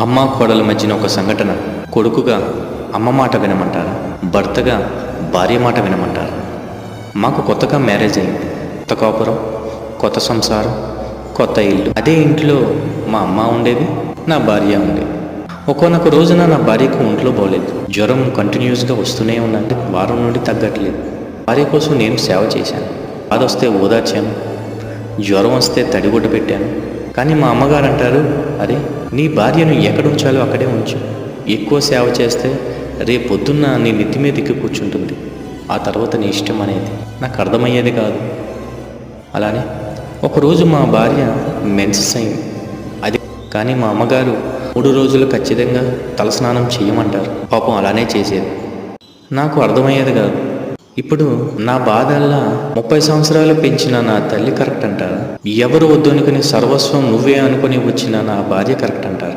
అమ్మ కోడల మధ్యన ఒక సంఘటన. కొడుకుగా అమ్మ మాట వినమంటారా, భర్తగా భార్య మాట వినమంటారా? మాకు కొత్తగా మ్యారేజ్ అయింది. కొత్త కాపురం, కొత్త సంసారం, కొత్త ఇల్లు. అదే ఇంట్లో మా అమ్మ ఉండేది, నా భార్య ఉండేది. ఒక్కొక్క రోజున నా భార్యకు ఒంట్లో బాగోలేదు. జ్వరం కంటిన్యూస్గా వస్తూనే ఉందంటే వారం నుండి తగ్గట్లేదు. భార్య కోసం నేను సేవ చేశాను. బాధ వస్తే ఓదార్చాను, జ్వరం వస్తే తడిగుడ్డ పెట్టాను. కానీ మా అమ్మగారు అంటారు, అరే నీ భార్యను ఎక్కడ ఉంచాలో అక్కడే ఉంచు. ఎక్కువ సేవ చేస్తే రేపు పొద్దున్న నీ నెత్తి మీద ఎక్కి కూర్చుంటుంది. ఆ తర్వాత నీ ఇష్టం అనేది. నాకు అర్థమయ్యేది కాదు. అలానే ఒకరోజు మా భార్య మెన్సెస్ అయింది. అది కానీ మా అమ్మగారు 3 రోజులు ఖచ్చితంగా తలస్నానం చేయమంటారు. పాపం అలానే చేసేది. నాకు అర్థమయ్యేది కాదు. ఇప్పుడు నా బాధల్లా 30 సంవత్సరాలు పెంచిన నా తల్లి కరెక్ట్ అంటారా? ఎవరు వద్దు అనుకుని సర్వస్వం నువ్వే అనుకుని వచ్చిన నా భార్య కరెక్ట్ అంటారు?